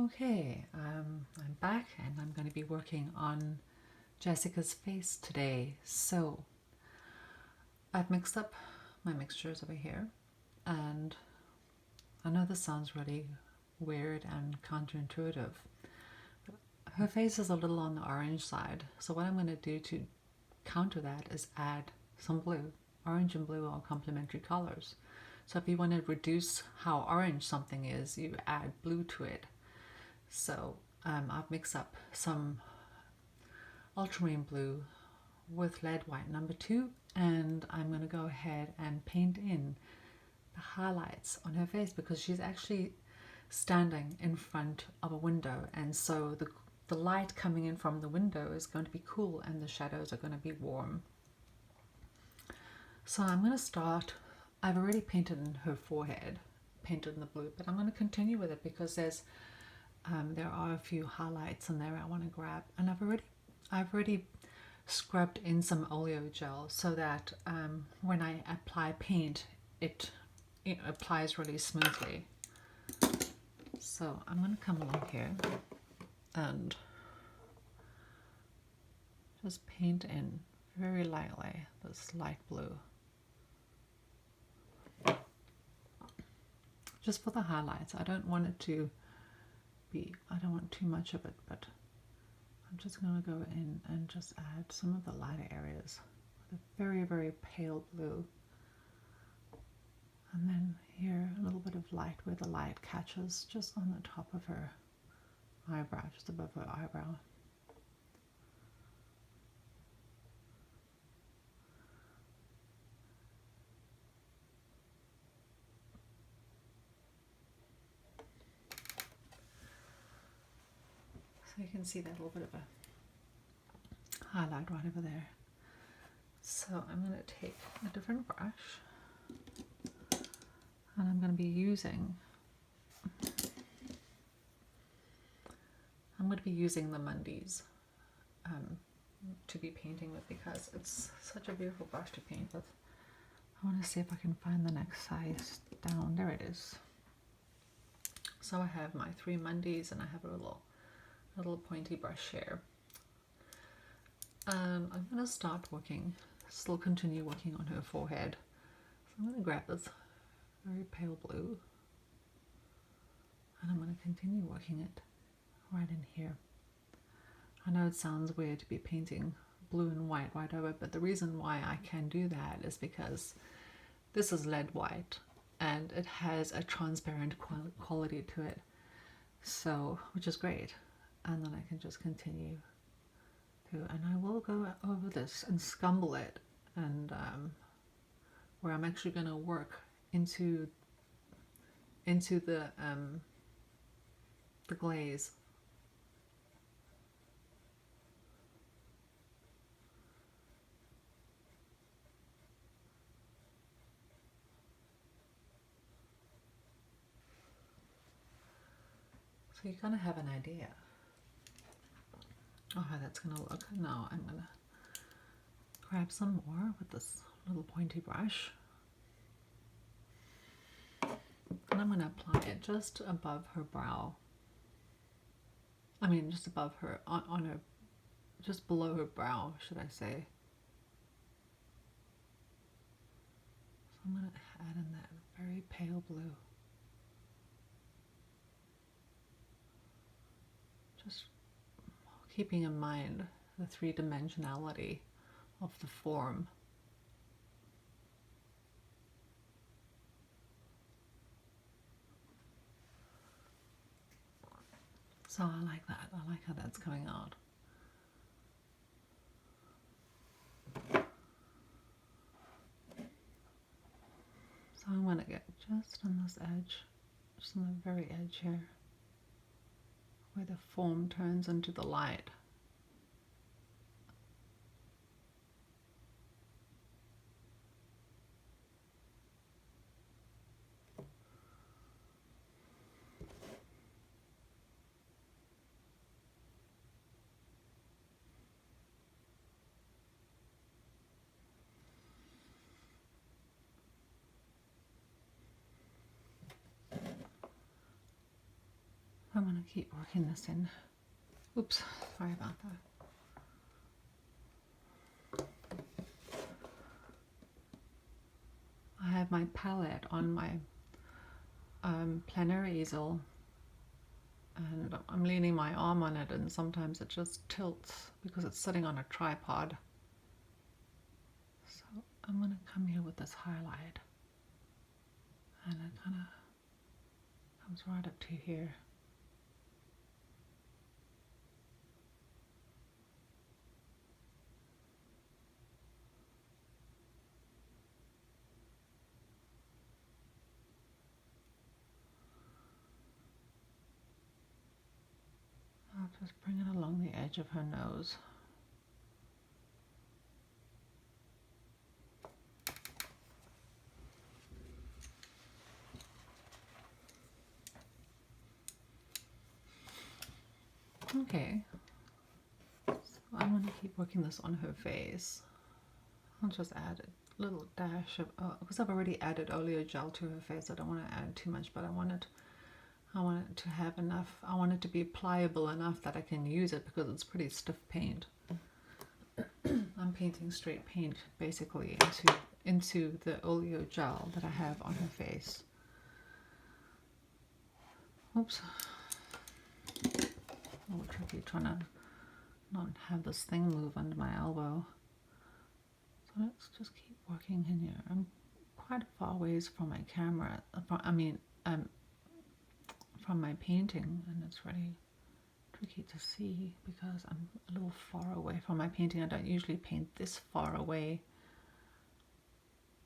Okay, I'm back and I'm going to be working on Jessica's face today. So I've mixed up my mixtures over here, and I know this sounds really weird and counterintuitive. Her face is a little on the orange side, so what I'm going to do to counter that is add some blue. Orange and blue are complementary colors. So if you want to reduce how orange something is, you add blue to it. So I've mixed up some ultramarine blue with lead white number 2, and I'm going to go ahead and paint in the highlights on her face because she's actually standing in front of a window, and so the light coming in from the window is going to be cool and the shadows are going to be warm. So I'm going to start. I've already painted in her forehead, painted in the blue, but I'm going to continue with it because there are a few highlights in there I want to grab, and I've already scrubbed in some oleo gel so that when I apply paint, it applies really smoothly. So I'm going to come along here and just paint in very lightly this light blue, just for the highlights. I don't want too much of it, but I'm just going to go in and just add some of the lighter areas with a very, very pale blue. And then here, a little bit of light where the light catches, just on the top of her eyebrow, just above her eyebrow. So you can see that little bit of a highlight right over there. So I'm going to take a different brush, and I'm going to be using the Mundies to be painting with because it's such a beautiful brush to paint with. I want to see if I can find the next size down. There it is. So I have my 3 Mundies and I have a little pointy brush here. I'm going to still continue working on her forehead. So I'm going to grab this very pale blue and I'm going to continue working it right in here. I know it sounds weird to be painting blue and white right over, but the reason why I can do that is because this is lead white and it has a transparent quality to it, so which is great. And then I can just continue to, and I will go over this and scumble it, and where I'm actually going to work into the glaze. So you're going to have an idea of how that's going to look. Now I'm going to grab some more with this little pointy brush, and I'm going to apply it just above her brow. I mean, just above her, on her, just below her brow, should I say. So I'm going to add in that very pale blue. Just keeping in mind the 3-dimensionality of the form. So I like that. I like how that's coming out. So I want to get just on this edge, just on the very edge here, where the form turns into the light. I'm going to keep working this in. Oops, sorry about that. I have my palette on my planner easel, and I'm leaning my arm on it, and sometimes it just tilts because it's sitting on a tripod. So I'm going to come here with this highlight, and it kind of comes right up to here. I'll just bring it along the edge of her nose. Okay, so I want to keep working this on her face. I'll just add a little dash of, because I've already added oleo gel to her face. I don't want to add too much, but I want it to have enough. I want it to be pliable enough that I can use it because it's pretty stiff paint. I'm painting straight paint basically into the oleo gel that I have on her face. Oops. A little tricky trying to not have this thing move under my elbow. So let's just keep working in here. I'm quite far ways from my camera. From my painting, and it's really tricky to see because I'm a little far away from my painting. I don't usually paint this far away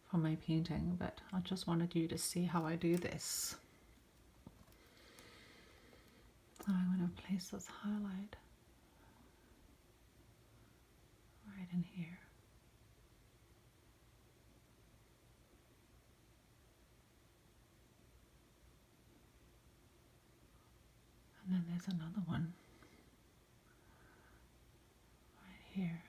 from my painting, but I just wanted you to see how I do this. So I'm going to place this highlight right in here. And then there's another one right here.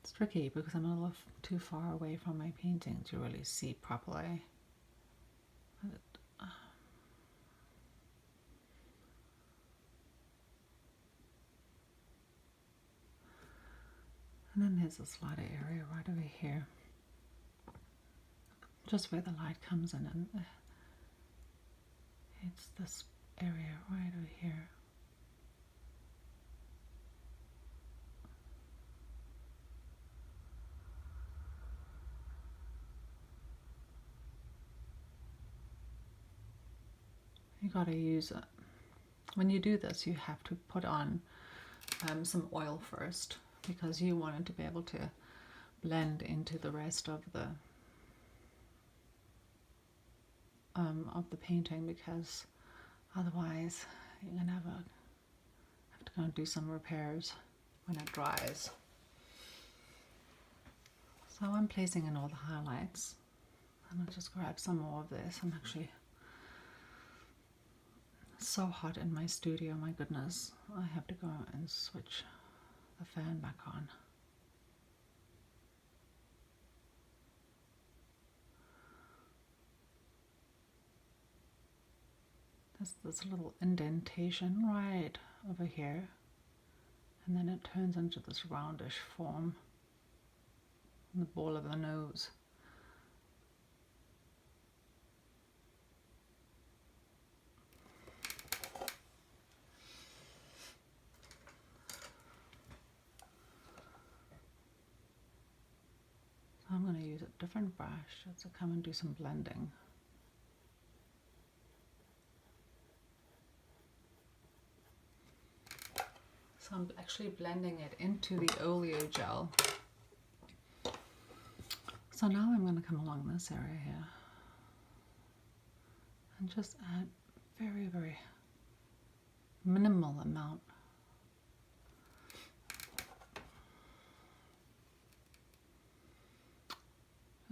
It's tricky because I'm a little too far away from my painting to really see properly. And then there's this lighter area right over here, just where the light comes in, and it's this area right over here. You gotta use it. When you do this, you have to put on some oil first, because you want it to be able to blend into the rest of the painting, because otherwise you're gonna have to go and do some repairs when it dries. So I'm placing in all the highlights. I'm gonna just grab some more of this. I'm actually so hot in my studio, my goodness. I have to go and switch the fan back on. There's this little indentation right over here, and then it turns into this roundish form in the ball of the nose. So I'm going to use a different brush just to come and do some blending. So I'm actually blending it into the oleo gel. So now I'm going to come along this area here and just add very, very minimal amount.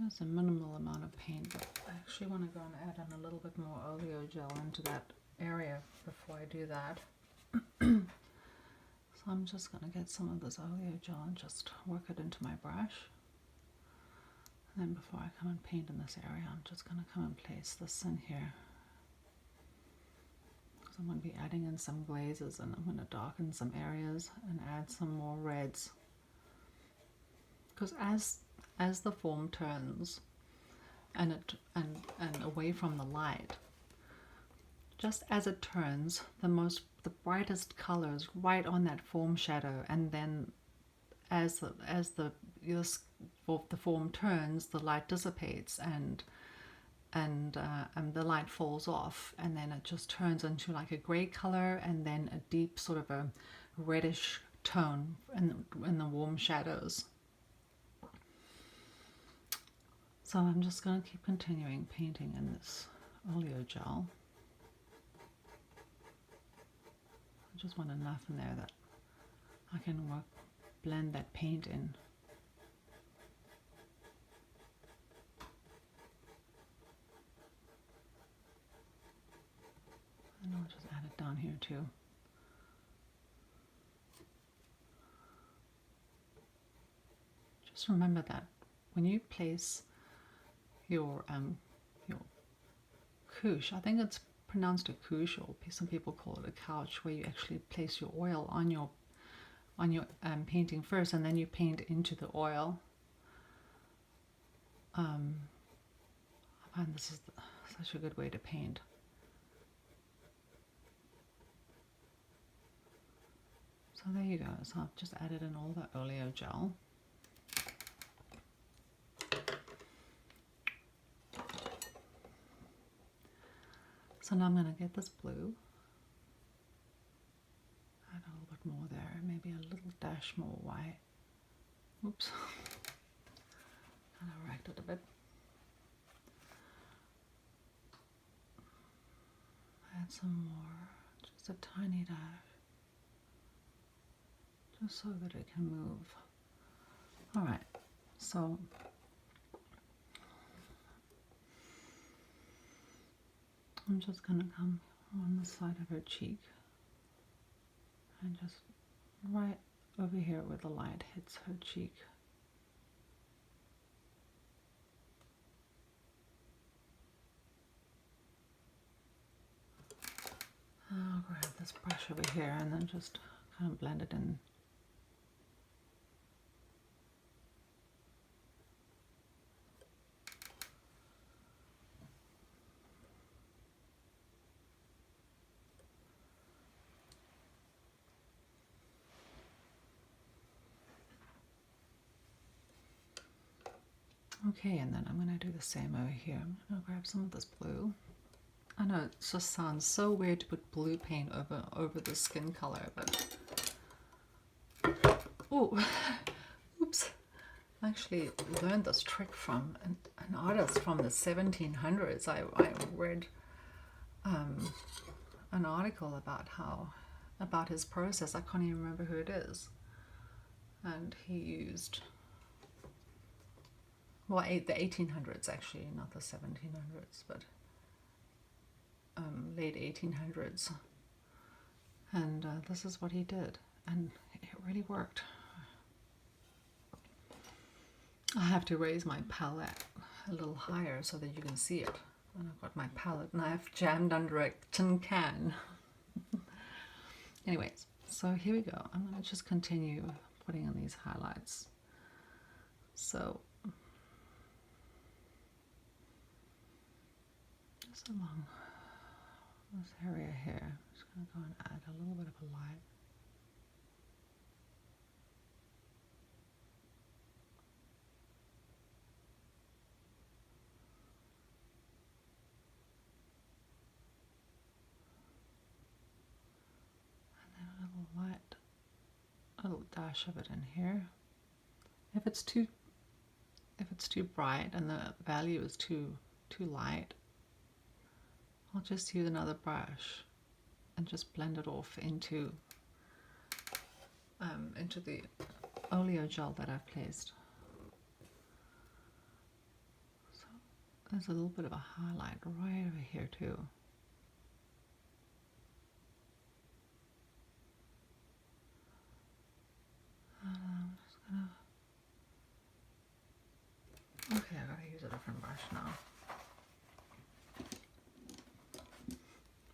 Just a minimal amount of paint, but I actually want to go and add in a little bit more oleo gel into that area before I do that. I'm just going to get some of this oleo gel and just work it into my brush. And then before I come and paint in this area, I'm just going to come and place this in here. Because I'm going to be adding in some glazes, and I'm going to darken some areas and add some more reds. Because as the form turns and away from the light, just as it turns, the brightest colors right on that form shadow, and then as the form turns, the light dissipates and the light falls off, and then it just turns into like a gray color, and then a deep sort of a reddish tone in the warm shadows. So I'm just going to keep continuing painting in this oleo gel. I just want enough in there that I can blend that paint in. And I'll just add it down here too. Just remember that when you place your couche, I think it's pronounced a couche, or some people call it a couch, where you actually place your oil on your painting first, and then you paint into the oil. I find this is such a good way to paint. So there you go. So I've just added in all the oleo gel. So now I'm going to get this blue, add a little bit more there, maybe a little dash more white. Oops, kind of racked it a bit. Add some more, just a tiny dash, just so that it can move. All right, so I'm just going to come on the side of her cheek and just right over here where the light hits her cheek. I'll grab this brush over here and then just kind of blend it in. Okay, and then I'm going to do the same over here. I'm going to grab some of this blue. I know it just sounds so weird to put blue paint over the skin color, but oh, oops! I actually learned this trick from an artist from the 1700s. I read an article about his process. I can't even remember who it is, and he used. Well, the 1800s actually, not the 1700s, but late 1800s. And this is what he did, and it really worked. I have to raise my palette a little higher so that you can see it. And I've got my palette knife jammed under a tin can. Anyways, so here we go. I'm going to just continue putting in these highlights. So just along this area here, I'm just going to go and add a little bit of a light. And then a little light, a little dash of it in here. If it's too bright and the value is too light, I'll just use another brush and just blend it off into the oleo gel that I've placed. So there's a little bit of a highlight right over here too.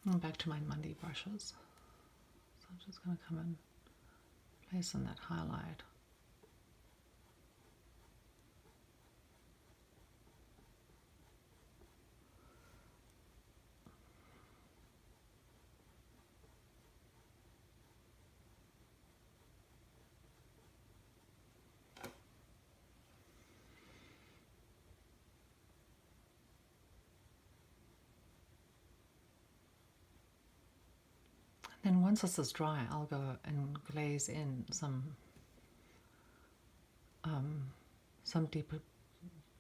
And back to my Mundy brushes. So I'm just going to come and place in that highlight. Then once this is dry, I'll go and glaze in some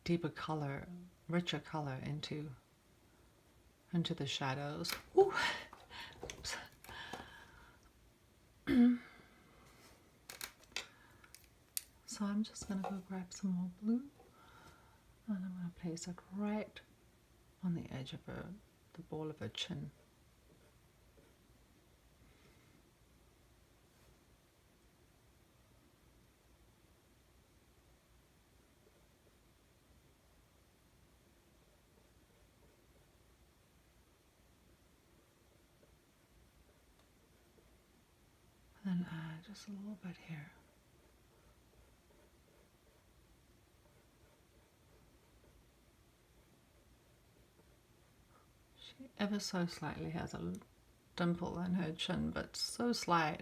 deeper color, richer color into the shadows. Ooh. Oops. So I'm just going to go grab some more blue, and I'm going to place it right on the edge of the ball of her chin. And then add just a little bit here. She ever so slightly has a dimple in her chin, but so slight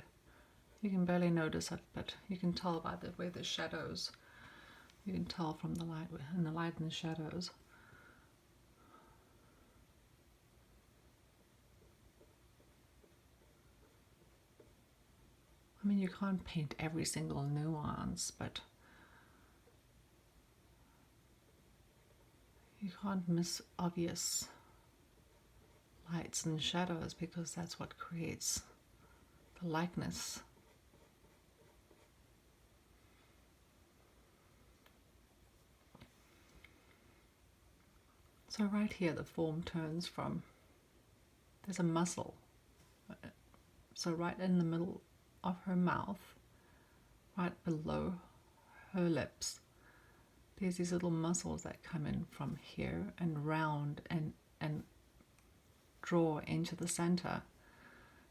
you can barely notice it, but you can tell by the way the shadows, you can tell from the light and the shadows. I mean, you can't paint every single nuance, but you can't miss obvious lights and shadows, because that's what creates the likeness. So right here the form turns from, there's a muscle, so right in the middle of her mouth, right below her lips, there's these little muscles that come in from here and round and draw into the center.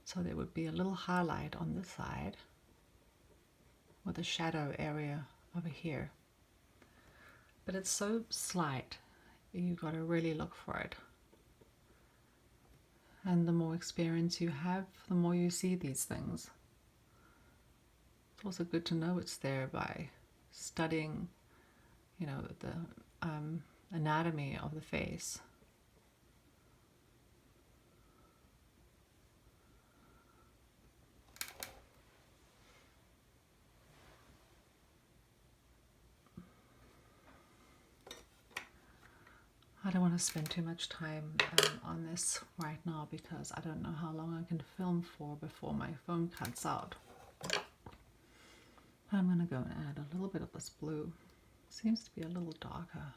So there would be a little highlight on the side with a shadow area over here. But it's so slight, you've got to really look for it. And the more experience you have, the more you see these things. It's also good to know it's there by studying, you know, the anatomy of the face. I don't want to spend too much time on this right now, because I don't know how long I can film for before my phone cuts out. I'm going to go and add a little bit of this blue. Seems to be a little darker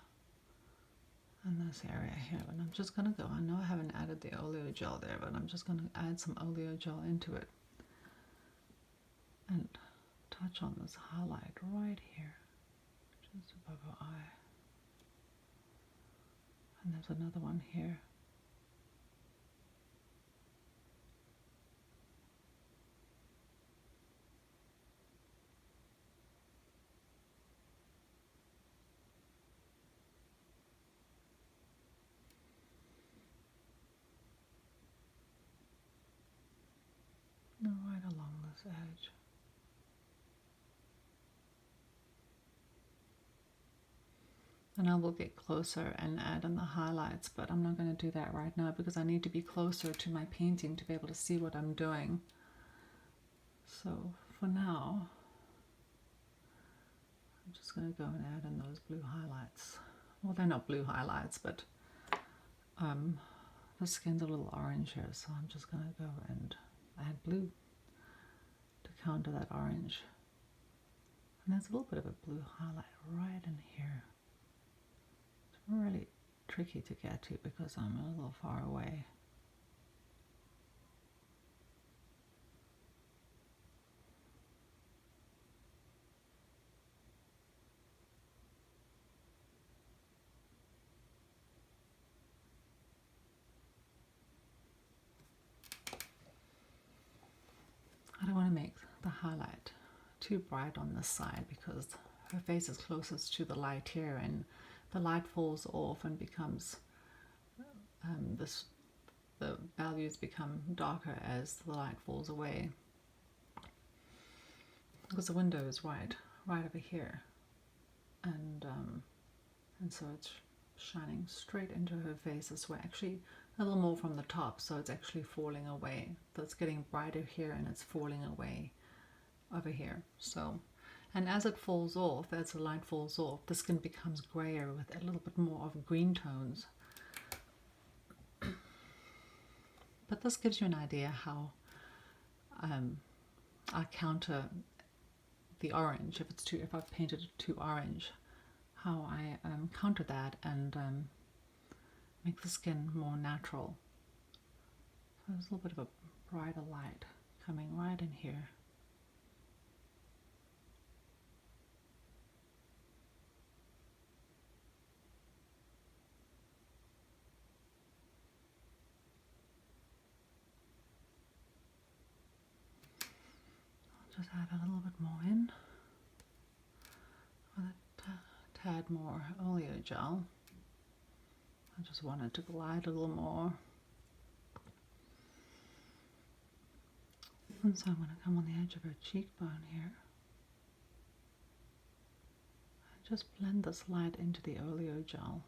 in this area here, but I'm just going to go. I know I haven't added the oleo gel there, but I'm just going to add some oleo gel into it and touch on this highlight right here, just above her eye. And there's another one here. And right along this edge. And I will get closer and add in the highlights, but I'm not going to do that right now because I need to be closer to my painting to be able to see what I'm doing. So for now, I'm just going to go and add in those blue highlights. Well, they're not blue highlights, but the skin's a little orange here, so I'm just going to go and add blue to counter that orange. And there's a little bit of a blue highlight right in here. Really tricky to get to because I'm a little far away. highlight too bright on this side because her face is closest to the light here, and the light falls off and becomes the values become darker as the light falls away, because the window is right over here, and so it's shining straight into her face this way, actually a little more from the top, so it's actually falling away. So it's getting brighter here and it's falling away over here. So, and as it falls off, as the light falls off, the skin becomes grayer with a little bit more of green tones. But this gives you an idea how I counter the orange, if I've painted it too orange, how I counter that and make the skin more natural. So there's a little bit of a brighter light coming right in here. I'll just add a little bit more in with a tad more oleo gel. I just wanted to glide a little more. And so I'm going to come on the edge of her cheekbone here. And just blend this light into the oleo gel.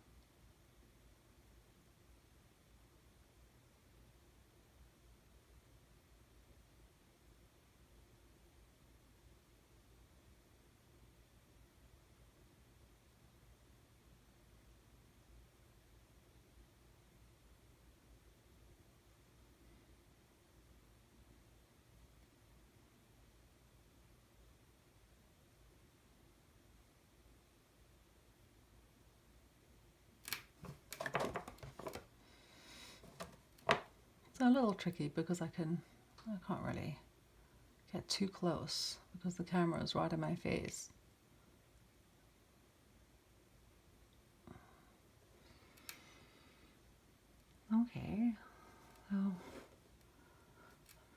It's a little tricky because I can't really get too close because the camera is right in my face. Okay, so I'm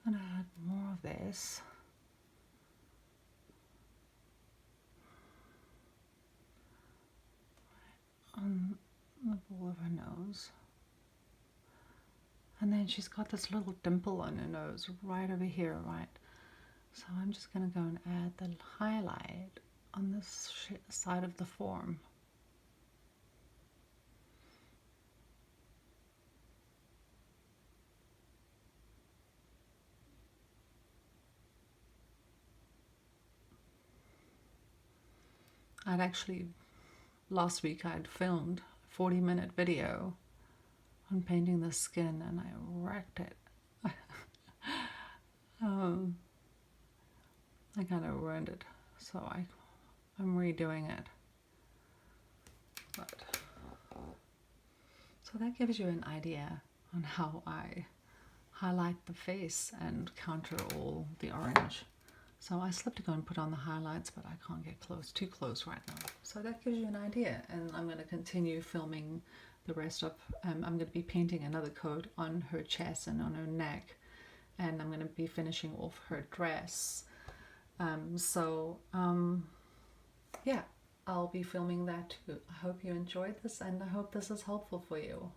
gonna add more of this. On the ball of her nose. And then she's got this little dimple on her nose right over here, right? So I'm just going to go and add the highlight on this side of the form. Last week I'd filmed a 40-minute video on painting the skin and I wrecked it. I kind of ruined it, so I'm redoing it. So that gives you an idea on how I highlight the face and counter all the orange. So I slipped to go and put on the highlights, but I can't get too close right now. So that gives you an idea, and I'm going to continue filming the rest of, I'm going to be painting another coat on her chest and on her neck, and I'm going to be finishing off her dress. Yeah, I'll be filming that too. I hope you enjoyed this, and I hope this is helpful for you.